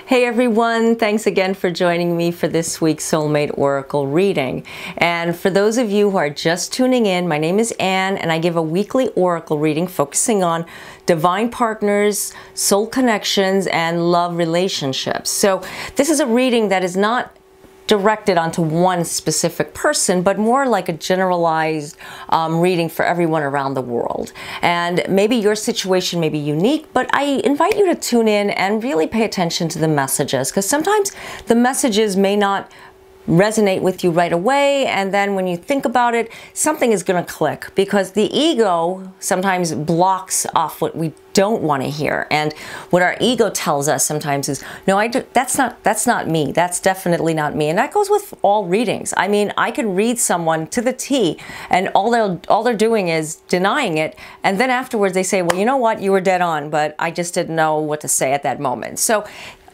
Hey everyone, thanks again for joining me for this week's Soulmate Oracle reading. And for those of you who are just tuning in, my name is Anne and I give a weekly Oracle reading focusing on divine partners, soul connections, and love relationships. So this is a reading that is not directed onto one specific person, but more like a generalized reading for everyone around the world. And maybe your situation may be unique, but I invite you to tune in and really pay attention to the messages, because sometimes the messages may not resonate with you right away, and then when you think about it, something is going to click, because the ego sometimes blocks off what we don't want to hear. And what our ego tells us sometimes is, no, that's not me. That's definitely not me. And that goes with all readings. I mean, I could read someone to the T and all they're doing is denying it, and then afterwards they say, well, you know what, you were dead on, but I just didn't know what to say at that moment. So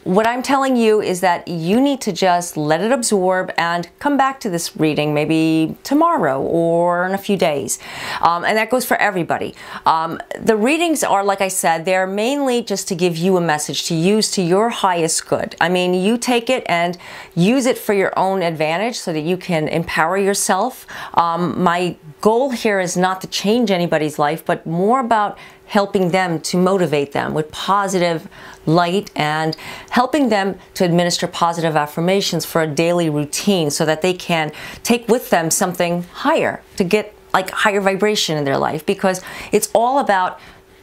what I'm telling you is that you need to just let it absorb and come back to this reading maybe tomorrow or in a few days. And that goes for everybody. The readings are, like I said, they're mainly just to give you a message to use to your highest good. I mean, you take it and use it for your own advantage so that you can empower yourself. My goal here is not to change anybody's life, but more about helping them, to motivate them with positive light and helping them to administer positive affirmations for a daily routine so that they can take with them something higher, to get like higher vibration in their life, because it's all about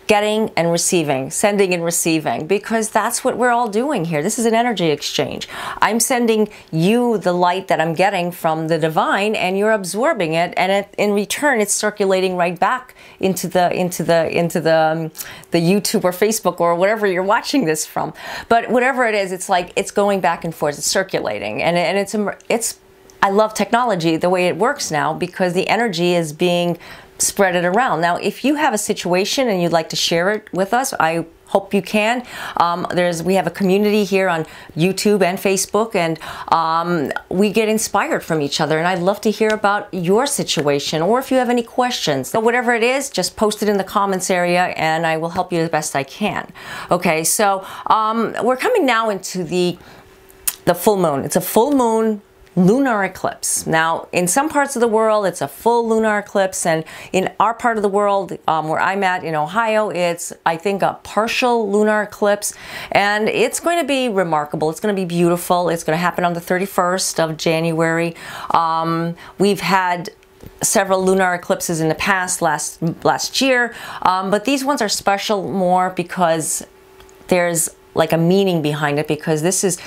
getting and receiving, sending and receiving, because that's what we're all doing here. This is an energy exchange. I'm sending you the light that I'm getting from the divine, and you're absorbing it, and in return, it's circulating right back into the YouTube or Facebook or whatever you're watching this from. But whatever it is, it's like it's going back and forth, it's circulating, and it's. I love technology the way it works now, because the energy is being spread it around. Now, if you have a situation and you'd like to share it with us, I hope you can. We have a community here on YouTube and Facebook, and we get inspired from each other, and I'd love to hear about your situation, or if you have any questions. So whatever it is, just post it in the comments area and I will help you the best I can. Okay, so we're coming now into the full moon. It's a full moon lunar eclipse. Now, in some parts of the world, it's a full lunar eclipse, and in our part of the world, where I'm at in Ohio, it's, I think, a partial lunar eclipse, and it's going to be remarkable. It's going to be beautiful. It's going to happen on the 31st of January. We've had several lunar eclipses in the past, last year, but these ones are special more because there's like a meaning behind it, because this is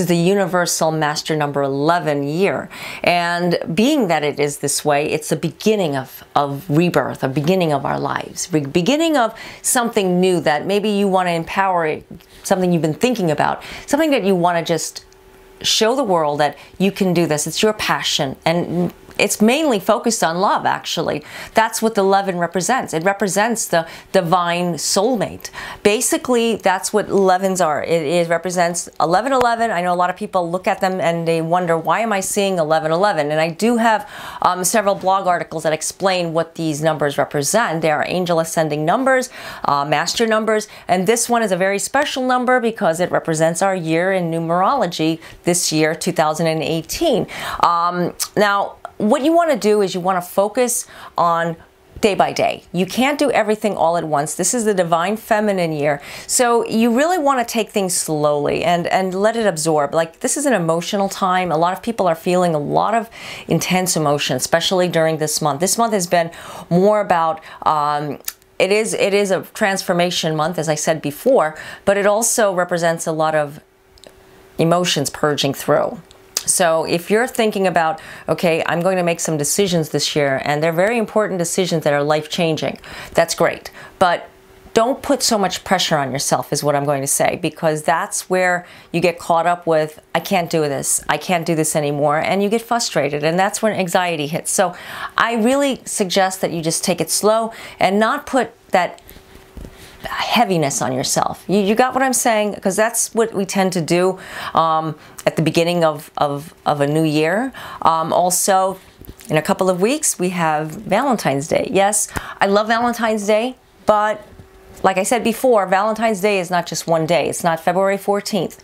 the universal master number 11 year. And being that it is this way, it's the beginning of rebirth, a beginning of our lives, beginning of something new that maybe you want to empower, something you've been thinking about, something that you want to just show the world that you can do this. It's your passion, and it's mainly focused on love, actually. That's what the 11 represents. It represents the divine soulmate. Basically, that's what 11s are. It represents 1111. I know a lot of people look at them and they wonder, why am I seeing 1111? And I do have several blog articles that explain what these numbers represent. They are angel ascending numbers, master numbers, and this one is a very special number because it represents our year in numerology this year, 2018. Now, what you want to do is you want to focus on day by day. You can't do everything all at once. This is the divine feminine year. So you really want to take things slowly and let it absorb. Like, this is an emotional time. A lot of people are feeling a lot of intense emotion, especially during this month. This month has been more about it is a transformation month, as I said before, but it also represents a lot of emotions purging through. So if you're thinking about, okay, I'm going to make some decisions this year, and they're very important decisions that are life-changing, that's great. But don't put so much pressure on yourself, is what I'm going to say, because that's where you get caught up with, I can't do this, I can't do this anymore, and you get frustrated, and that's when anxiety hits. So I really suggest that you just take it slow and not put that heaviness on yourself. You got what I'm saying? Because that's what we tend to do at the beginning of a new year. Also, in a couple of weeks, we have Valentine's Day. Yes, I love Valentine's Day, but like I said before, Valentine's Day is not just one day. It's not February 14th.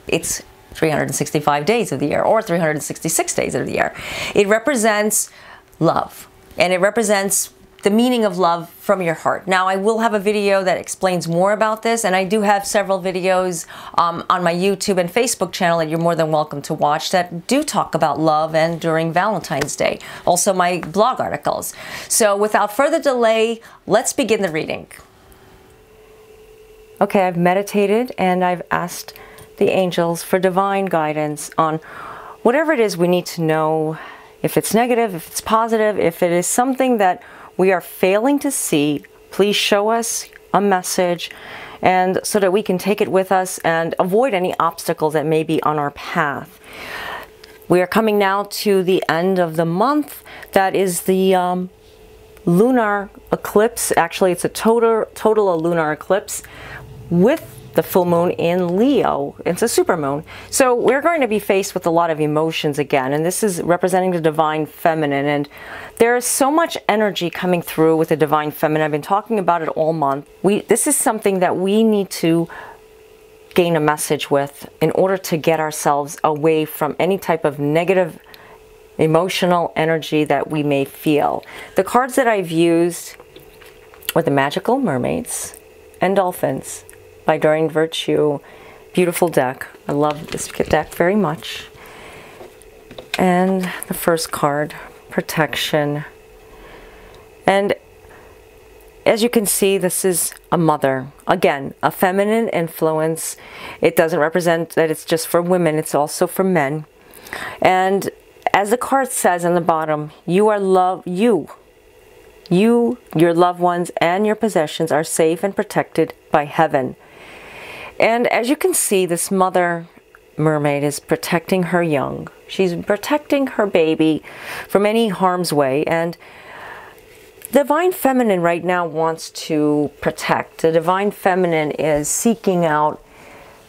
it's 365 days of the year, or 366 days of the year. It represents love, and it represents the meaning of love from your heart. Now, I will have a video that explains more about this, and I do have several videos on my YouTube and Facebook channel that you're more than welcome to watch that do talk about love and during Valentine's Day. Also, my blog articles. So without further delay, let's begin the reading. Okay, I've meditated and I've asked the angels for divine guidance on whatever it is we need to know, if it's negative, if it's positive, if it is something that we are failing to see. Please show us a message, and so that we can take it with us and avoid any obstacles that may be on our path. We are coming now to the end of the month. That is the lunar eclipse. Actually, it's a total lunar eclipse with the full moon in Leo. It's a supermoon. So we're going to be faced with a lot of emotions again, and this is representing the divine feminine, and there is so much energy coming through with the divine feminine. I've been talking about it all month. This is something that we need to gain a message with in order to get ourselves away from any type of negative emotional energy that we may feel. The cards that I've used were the Magical Mermaids and Dolphins by Doreen. Beautiful deck. I love this deck very much. And the first card, Protection. And as you can see, this is a mother. Again, a feminine influence. It doesn't represent that it's just for women, it's also for men. And as the card says on the bottom, you are loved. You, your loved ones, and your possessions are safe and protected by heaven. And as you can see, this mother mermaid is protecting her young. She's protecting her baby from any harm's way. And the divine feminine right now wants to protect. The divine feminine is seeking out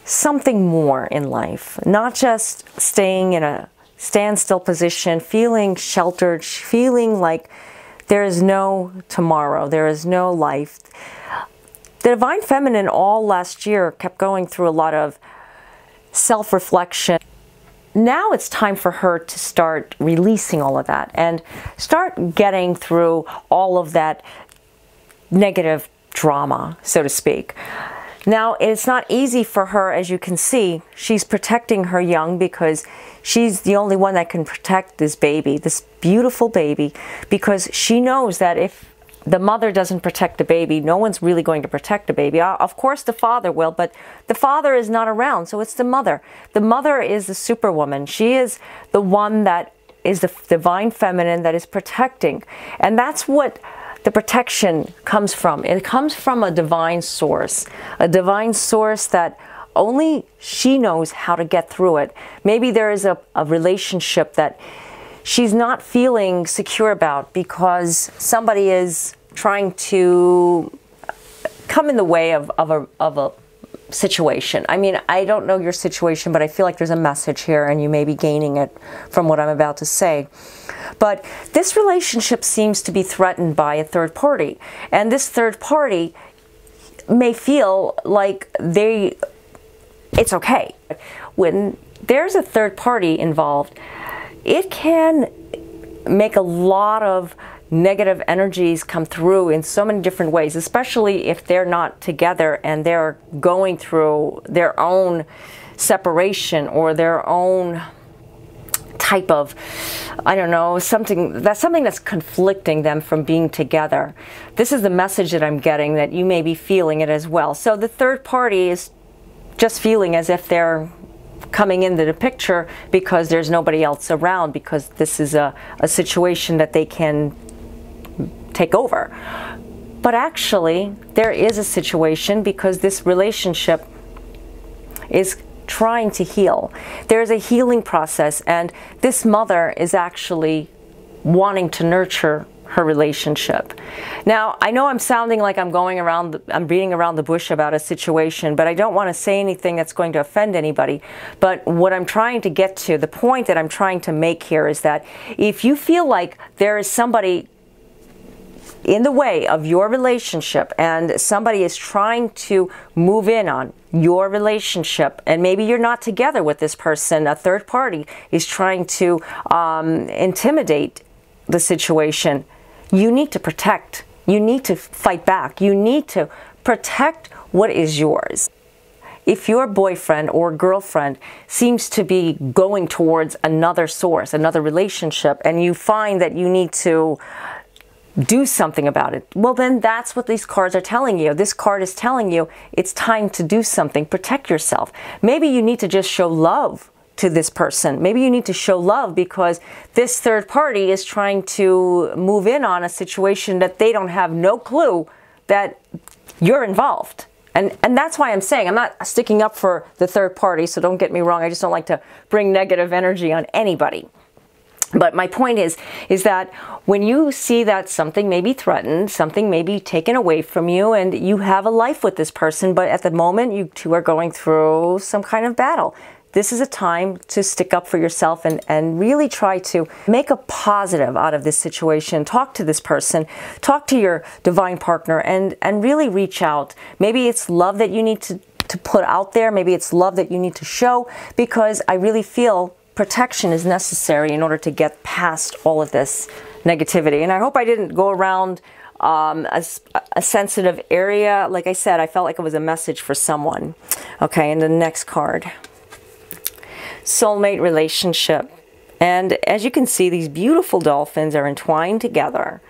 something more in life, not just staying in a standstill position, feeling sheltered, feeling like there is no tomorrow, there is no life. The divine feminine all last year kept going through a lot of self-reflection. Now it's time for her to start releasing all of that and start getting through all of that negative drama, so to speak. Now, it's not easy for her, as you can see. She's protecting her young because she's the only one that can protect this baby, this beautiful baby, because she knows that if the mother doesn't protect the baby, no one's really going to protect the baby. Of course the father will, but the father is not around, so it's the mother. The mother is the superwoman. She is the one that is the divine feminine that is protecting. And that's what the protection comes from. It comes from a divine source that only she knows how to get through it. Maybe there is a relationship that she's not feeling secure about because somebody is trying to come in the way of a situation. I mean, I don't know your situation, but I feel like there's a message here and you may be gaining it from what I'm about to say. But this relationship seems to be threatened by a third party. And this third party may feel like it's okay. When there's a third party involved, it can make a lot of negative energies come through in so many different ways, especially if they're not together and they're going through their own separation or their own type of, I don't know, something that's conflicting them from being together. This is the message that I'm getting, that you may be feeling it as well. So the third party is just feeling as if they're coming into the picture because there's nobody else around, because this is a situation that they can take over. But actually, there is a situation because this relationship is trying to heal. There's a healing process, and this mother is actually wanting to nurture her relationship. Now, I know I'm sounding like I'm beating around the bush about a situation, but I don't want to say anything that's going to offend anybody. But what I'm trying to get to, the point that I'm trying to make here, is that if you feel like there is somebody in the way of your relationship, and somebody is trying to move in on your relationship, and maybe you're not together with this person, a third party is trying to intimidate the situation, you need to protect. You need to fight back. You need to protect what is yours. If your boyfriend or girlfriend seems to be going towards another source, another relationship, and you find that you need to do something about it, well, then that's what these cards are telling you. This card is telling you it's time to do something. Protect yourself. Maybe you need to just show love to this person. Maybe you need to show love because this third party is trying to move in on a situation that they don't have no clue that you're involved. And that's why I'm saying I'm not sticking up for the third party, so don't get me wrong. I just don't like to bring negative energy on anybody. But my point is that when you see that something may be threatened, something may be taken away from you, and you have a life with this person, but at the moment you two are going through some kind of battle, this is a time to stick up for yourself and really try to make a positive out of this situation. Talk to this person, talk to your divine partner, and really reach out. Maybe it's love that you need to put out there. Maybe it's love that you need to show, because I really feel protection is necessary in order to get past all of this negativity. And I hope I didn't go around a sensitive area. Like I said, I felt like it was a message for someone. Okay, and the next card. Soulmate relationship. And as you can see, these beautiful dolphins are entwined together,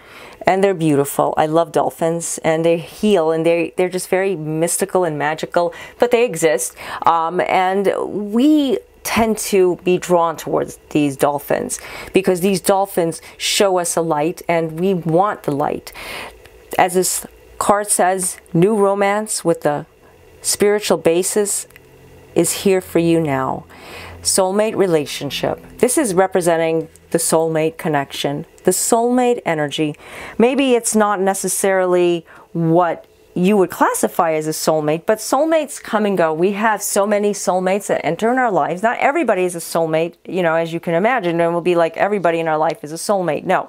and they're beautiful. I love dolphins, and they heal, and they're just very mystical and magical, but they exist. And we tend to be drawn towards these dolphins because these dolphins show us a light, and we want the light. As this card says, new romance with a spiritual basis is here for you now. Soulmate relationship. This is representing the soulmate connection, the soulmate energy. Maybe it's not necessarily what you would classify as a soulmate, but soulmates come and go. We have so many soulmates that enter in our lives. Not everybody is a soulmate, you know, as you can imagine, and will be like everybody in our life is a soulmate. No,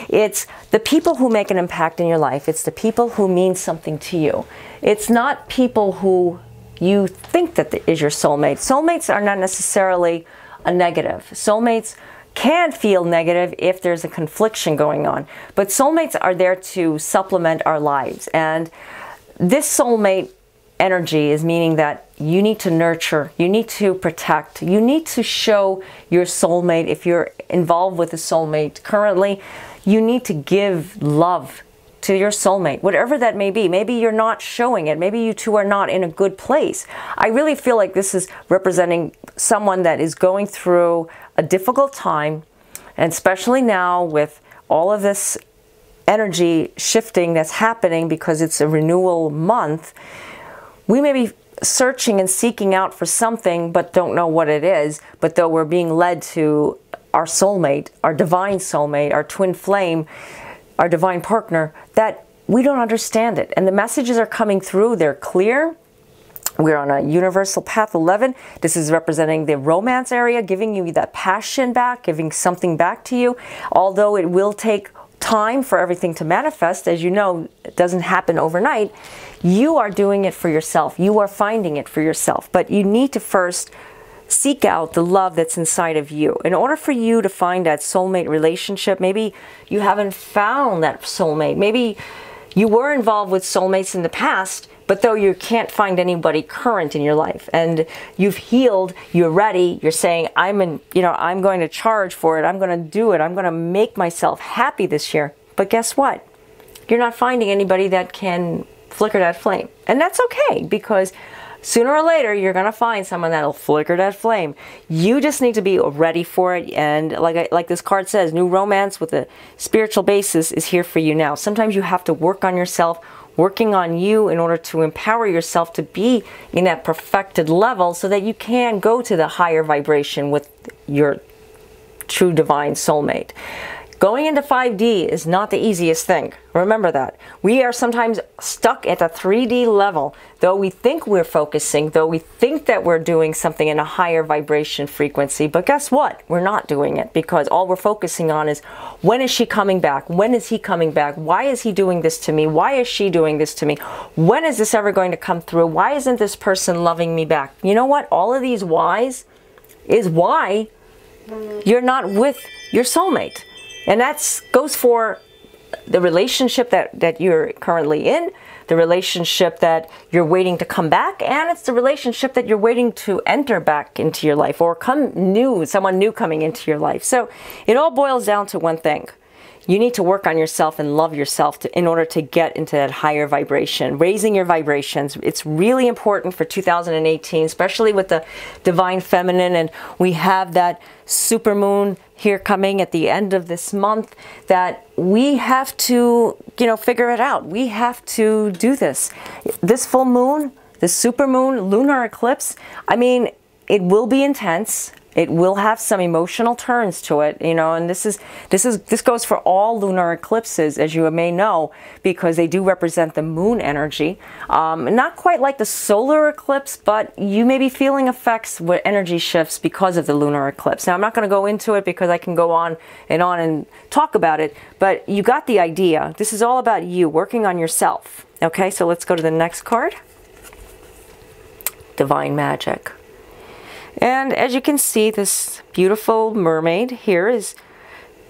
it's the people who make an impact in your life. It's the people who mean something to you. It's not people who you think that is your soulmate. Soulmates are not necessarily a negative. Soulmates can feel negative if there's a confliction going on, but soulmates are there to supplement our lives. And this soulmate energy is meaning that you need to nurture, you need to protect, you need to show your soulmate. If you're involved with a soulmate currently, you need to give love to your soulmate, whatever that may be. Maybe you're not showing it. Maybe you two are not in a good place. I really feel like this is representing someone that is going through a difficult time, and especially now with all of this energy shifting that's happening because it's a renewal month. We may be searching and seeking out for something but don't know what it is, but though we're being led to our soulmate, our divine soulmate, our twin flame, our divine partner, that we don't understand it. And the messages are coming through, they're clear. We're on a universal path 11. This is representing the romance area, giving you that passion back, giving something back to you. Although it will take time for everything to manifest, as you know, it doesn't happen overnight. You are doing it for yourself. You are finding it for yourself. But you need to first seek out the love that's inside of you. In order for you to find that soulmate relationship, maybe you haven't found that soulmate. Maybe you were involved with soulmates in the past, but though you can't find anybody current in your life, and you've healed, you're ready, you're saying, I'm going to charge for it, I'm going to do it, I'm going to make myself happy this year. But guess what? You're not finding anybody that can flicker that flame. And that's okay, because sooner or later, you're going to find someone that'll flicker that flame. You just need to be ready for it. And like this card says, new romance with a spiritual basis is here for you now. Sometimes you have to work on yourself, working on you in order to empower yourself to be in that perfected level so that you can go to the higher vibration with your true divine soulmate. Going into 5D is not the easiest thing. Remember that. We are sometimes stuck at the 3D level, though we think we're focusing, though we think that we're doing something in a higher vibration frequency, but guess what? We're not doing it, because all we're focusing on is, when is she coming back? When is he coming back? Why is he doing this to me? Why is she doing this to me? When is this ever going to come through? Why isn't this person loving me back? You know what? All of these whys is why you're not with your soulmate. And that goes for the relationship that you're currently in, the relationship that you're waiting to come back, and it's the relationship that you're waiting to enter back into your life, or someone new coming into your life. So it all boils down to one thing. You need to work on yourself and love yourself in order to get into that higher vibration, raising your vibrations. It's really important for 2018, especially with the divine feminine, and we have that super moon here coming at the end of this month, that we have to, figure it out. We have to do this. This full moon, the super moon, lunar eclipse, I mean, it will be intense. It will have some emotional turns to it, and this goes for all lunar eclipses, as you may know, because they do represent the moon energy. Not quite like the solar eclipse, but you may be feeling effects with energy shifts because of the lunar eclipse. Now, I'm not going to go into it because I can go on and talk about it, but you got the idea. This is all about you working on yourself. Okay, so let's go to the next card. Divine Magic. And as you can see, this beautiful mermaid here is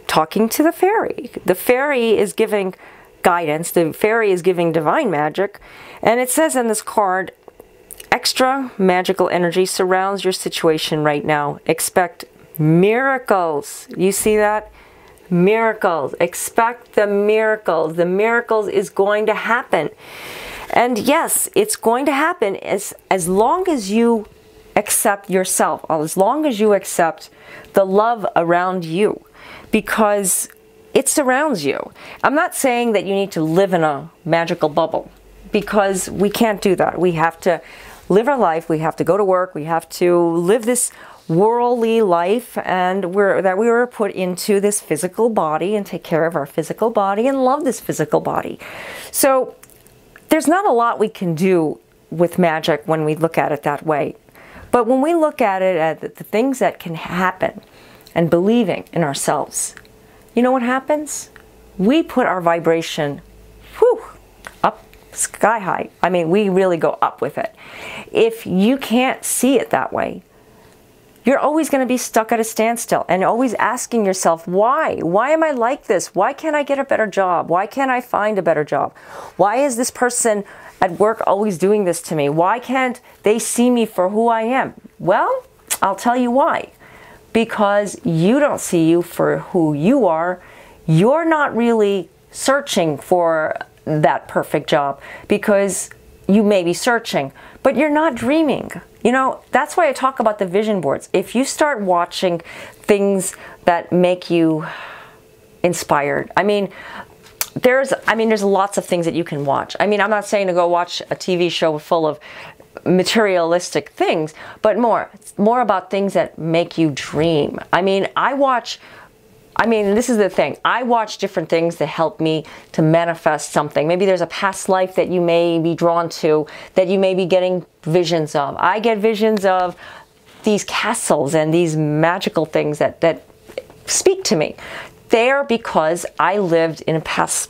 talking to the fairy. The fairy is giving guidance. The fairy is giving divine magic. And it says in this card, extra magical energy surrounds your situation right now. Expect miracles. You see that? Miracles. Expect the miracles. The miracles is going to happen. And yes, it's going to happen as long as you accept yourself, as long as you accept the love around you, because it surrounds you. I'm not saying that you need to live in a magical bubble, because we can't do that. We have to live our life, we have to go to work, we have to live this worldly life, and we were put into this physical body and take care of our physical body and love this physical body. So there's not a lot we can do with magic when we look at it that way. But when we look at it at the things that can happen and believing in ourselves, you know what happens? We put our vibration, up sky high. I mean, we really go up with it. If you can't see it that way, you're always going to be stuck at a standstill and always asking yourself, why? Why am I like this? Why can't I get a better job? Why can't I find a better job? Why is this person at work always doing this to me? Why can't they see me for who I am? Well, I'll tell you why. Because you don't see you for who you are. You're not really searching for that perfect job, because you may be searching, but you're not dreaming. That's why I talk about the vision boards. If you start watching things that make you inspired, there's lots of things that you can watch. I'm not saying to go watch a TV show full of materialistic things, but more about things that make you dream. This is the thing. I watch different things that help me to manifest something. Maybe there's a past life that you may be drawn to, that you may be getting visions of. I get visions of these castles and these magical things that speak to me. They're because I lived in a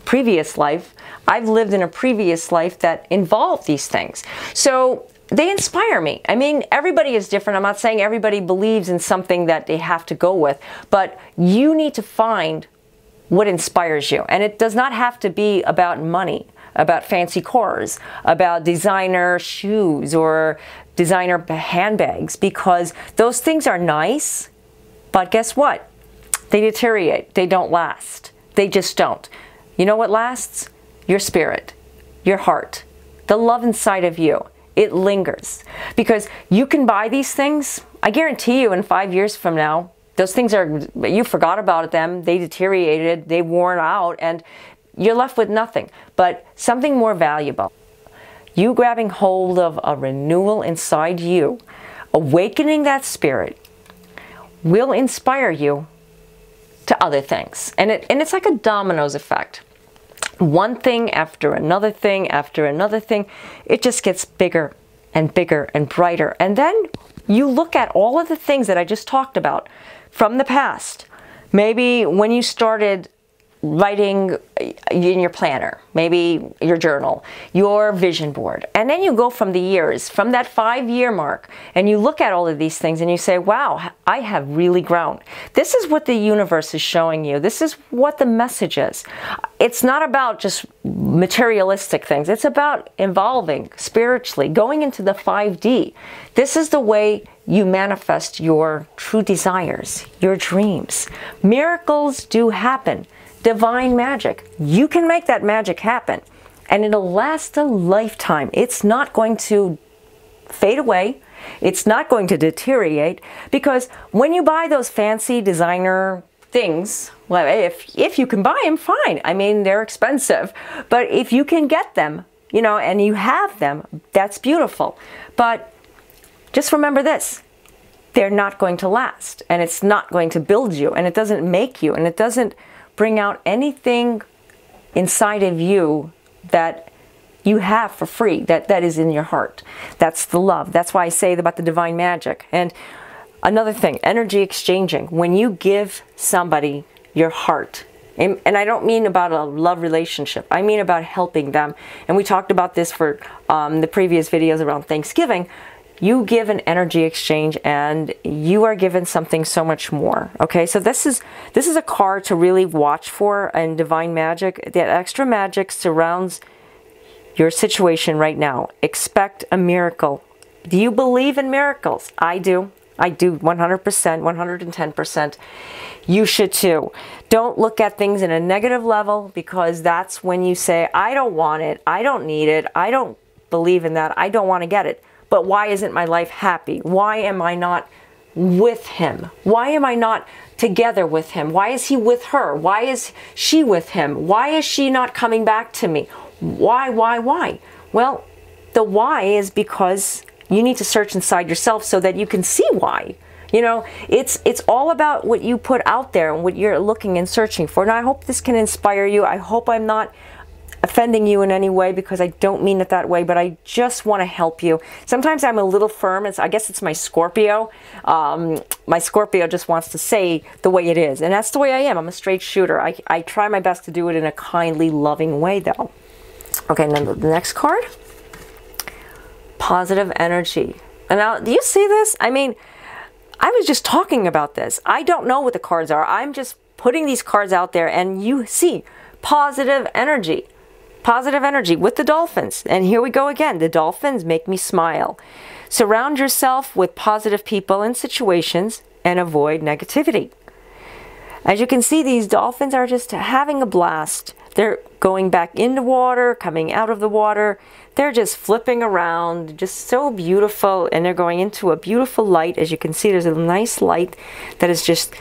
previous life. I've lived in a previous life that involved these things. So they inspire me. Everybody is different. I'm not saying everybody believes in something that they have to go with, but you need to find what inspires you. And it does not have to be about money, about fancy cars, about designer shoes or designer handbags, because those things are nice, but guess what? They deteriorate. They don't last. They just don't. You know what lasts? Your spirit, your heart, the love inside of you. It lingers. Because you can buy these things, I guarantee you in 5 years from now, those things you forgot about them, they deteriorated, they worn out, and you're left with nothing but something more valuable. You grabbing hold of a renewal inside you, awakening that spirit, will inspire you to other things. And it's like a dominoes effect. One thing after another thing after another thing, it just gets bigger and bigger and brighter. And then you look at all of the things that I just talked about from the past. Maybe when you started writing in your planner, maybe your journal, your vision board, and then you go from the years, from that 5-year mark, and you look at all of these things and you say, wow, I have really grown. This is what the universe is showing you. This is what the message is. It's not about just materialistic things. It's about evolving spiritually, going into the 5D. This is the way you manifest your true desires, your dreams. Miracles do happen. Divine magic. You can make that magic happen, and it'll last a lifetime. It's not going to fade away. It's not going to deteriorate, because when you buy those fancy designer things, well, if you can buy them, fine. I mean, they're expensive, but if you can get them, you know, and you have them, that's beautiful. But just remember this. They're not going to last, and it's not going to build you, and it doesn't make you, and it doesn't bring out anything inside of you that you have for free, that is in your heart. That's the love. That's why I say about the divine magic. And another thing, energy exchanging. When you give somebody your heart, and I don't mean about a love relationship, I mean about helping them. And we talked about this for the previous videos around Thanksgiving. You give an energy exchange and you are given something so much more. Okay, so this is a card to really watch for in divine magic. That extra magic surrounds your situation right now. Expect a miracle. Do you believe in miracles? I do. I do 100%, 110%. You should too. Don't look at things in a negative level, because that's when you say, I don't want it, I don't need it, I don't believe in that, I don't want to get it. But why isn't my life happy? Why am I not with him? Why am I not together with him? Why is he with her? Why is she with him? Why is she not coming back to me? Why? Well, the why is because you need to search inside yourself so that you can see why. You know, it's all about what you put out there and what you're looking and searching for. And I hope this can inspire you. I hope I'm not offending you in any way, because I don't mean it that way, but I just want to help you. Sometimes I'm a little firm. I guess it's my Scorpio. My Scorpio just wants to say the way it is, and that's the way I am. I'm a straight shooter. I try my best to do it in a kindly, loving way, though. Okay, and then the next card, positive energy. And now, do you see this? I mean, I was just talking about this. I don't know what the cards are. I'm just putting these cards out there, and you see positive energy. Positive energy with the dolphins. And here we go again. The dolphins make me smile. Surround yourself with positive people and situations and avoid negativity. As you can see, these dolphins are just having a blast. They're going back into water, coming out of the water. They're just flipping around, just so beautiful. And they're going into a beautiful light. As you can see, there's a nice light that is just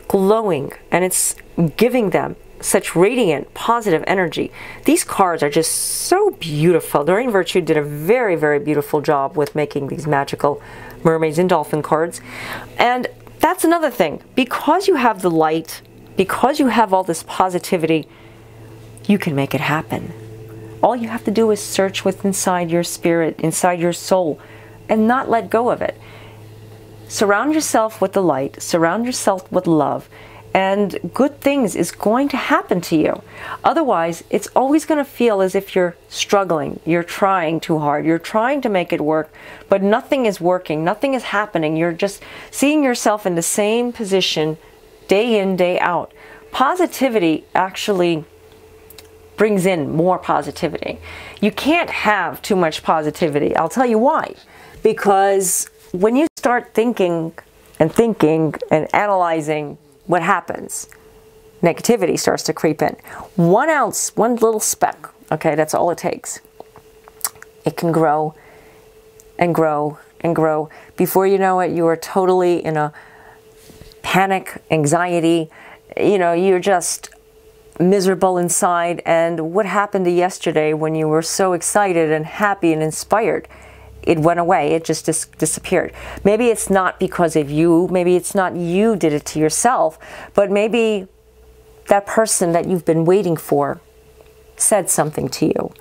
glowing, and it's giving them such radiant, positive energy. These cards are just so beautiful. Doreen Virtue did a very, very beautiful job with making these magical mermaids and dolphin cards. And that's another thing. Because you have the light, because you have all this positivity, you can make it happen. All you have to do is search within inside your spirit, inside your soul, and not let go of it. Surround yourself with the light. Surround yourself with love. And good things is going to happen to you. Otherwise, it's always going to feel as if you're struggling. You're trying too hard. You're trying to make it work, but nothing is working. Nothing is happening. You're just seeing yourself in the same position day in, day out. Positivity actually brings in more positivity. You can't have too much positivity. I'll tell you why. Because when you start thinking and analyzing, what happens? Negativity starts to creep in. 1 ounce, one little speck, okay, that's all it takes. It can grow and grow and grow. Before you know it, you are totally in a panic, anxiety, you know, you're just miserable inside. And what happened to yesterday when you were so excited and happy and inspired? it went away. It just disappeared. Maybe it's not because of you. Maybe it's not you did it to yourself, but maybe that person that you've been waiting for said something to you,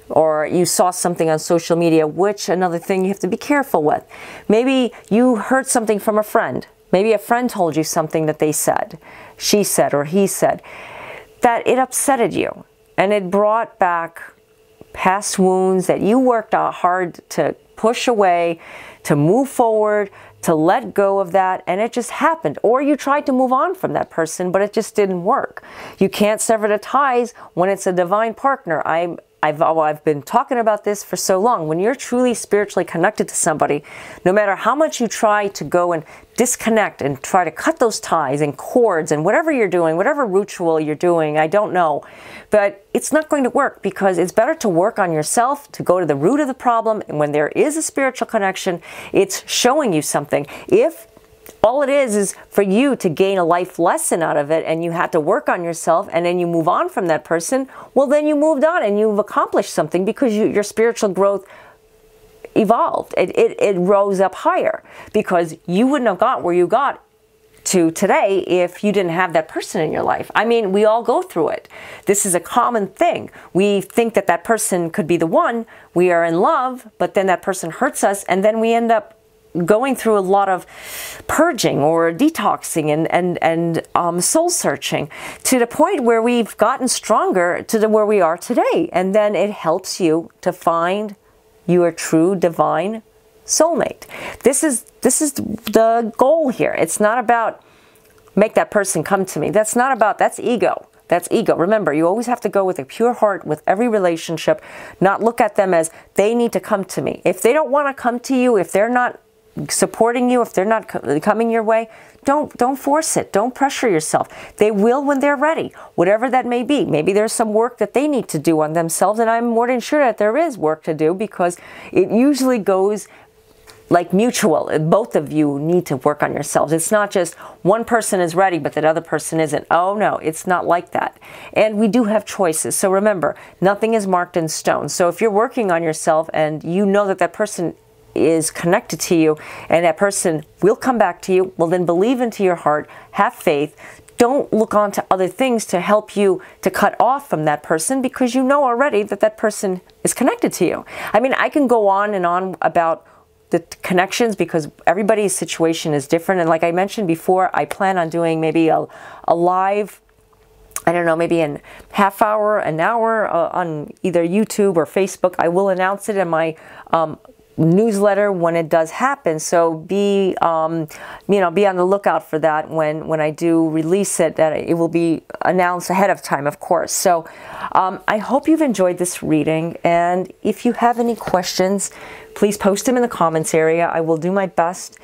or you saw something on social media, which another thing you have to be careful with. Maybe you heard something from a friend. Maybe a friend told you something that they said, she said, or he said, that it upsetted you, and it brought back past wounds that you worked hard to push away, to move forward, to let go of that, and it just happened. Or you tried to move on from that person, but it just didn't work. You can't sever the ties when it's a divine partner. I've been talking about this for so long. When you're truly spiritually connected to somebody, no matter how much you try to go and disconnect and try to cut those ties and cords and whatever you're doing, whatever ritual you're doing, I don't know, but it's not going to work, because it's better to work on yourself, to go to the root of the problem. And when there is a spiritual connection, it's showing you something. If all it is for you to gain a life lesson out of it, and you had to work on yourself, and then you move on from that person, well, then you moved on and you've accomplished something, because your spiritual growth evolved. It rose up higher, because you wouldn't have got where you got to today if you didn't have that person in your life. I mean, we all go through it. This is a common thing. We think that that person could be the one. We are in love, but then that person hurts us, and then we end up going through a lot of purging or detoxing and soul searching, to the point where we've gotten stronger to where we are today. And then it helps you to find your true divine soulmate. This is the goal here. It's not about make that person come to me. That's not about, that's ego. That's ego. Remember, you always have to go with a pure heart with every relationship, not look at them as they need to come to me. If they don't want to come to you, if they're not supporting you, if they're not coming your way, don't force it. Don't pressure yourself. They will when they're ready, whatever that may be. Maybe there's some work that they need to do on themselves, and I'm more than sure that there is work to do, because it usually goes like mutual. Both of you need to work on yourselves. It's not just one person is ready, but that other person isn't. Oh no, it's not like that. And we do have choices. So remember, nothing is marked in stone. So if you're working on yourself and you know that that person is connected to you, and that person will come back to you, well, then believe into your heart, have faith. Don't look on to other things to help you to cut off from that person, because you know already that that person is connected to you. I mean, I can go on and on about the connections, because everybody's situation is different. And like I mentioned before, I plan on doing maybe a live, I don't know, maybe in half hour, an hour on either YouTube or Facebook. I will announce it in my newsletter when it does happen. So be on the lookout for that when I do release it. That it will be announced ahead of time, of course. So I hope you've enjoyed this reading, and if you have any questions, please post them in the comments area. I will do my best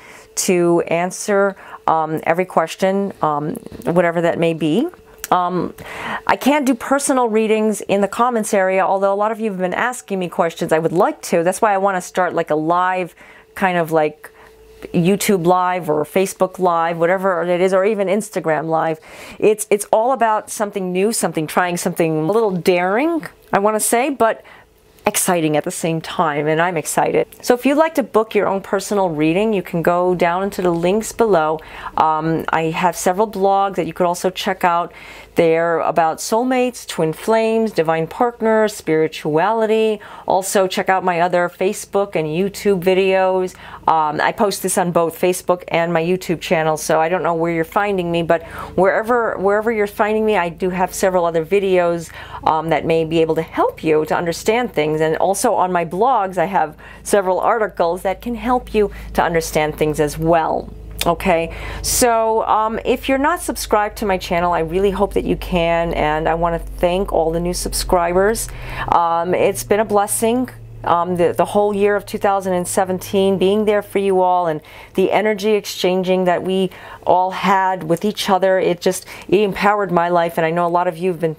to answer every question, whatever that may be. I can't do personal readings in the comments area, although a lot of you have been asking me questions. I would like to. That's why I want to start like a live, kind of like YouTube live or Facebook live, whatever it is, or even Instagram live. It's all about something new, trying something a little daring, I want to say, but exciting at the same time, and I'm excited. So if you'd like to book your own personal reading, you can go down into the links below. I have several blogs that you could also check out. They're about soulmates, twin flames, divine partners, spirituality. Also check out my other Facebook and YouTube videos. I post this on both Facebook and my YouTube channel, so I don't know where you're finding me, but wherever you're finding me, I do have several other videos that may be able to help you to understand things. And also on my blogs, I have several articles that can help you to understand things as well. Okay, so if you're not subscribed to my channel, I really hope that you can, and I want to thank all the new subscribers. It's been a blessing. The whole year of 2017, being there for you all, and the energy exchanging that we all had with each other, it empowered my life. And I know a lot of you have been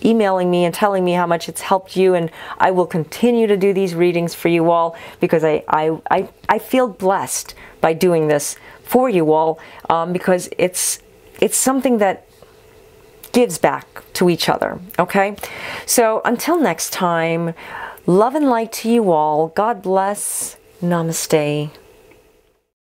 emailing me and telling me how much it's helped you, and I will continue to do these readings for you all, because I feel blessed by doing this for you all, because it's something that gives back to each other. Okay, so until next time, love and light to you all. God bless. Namaste.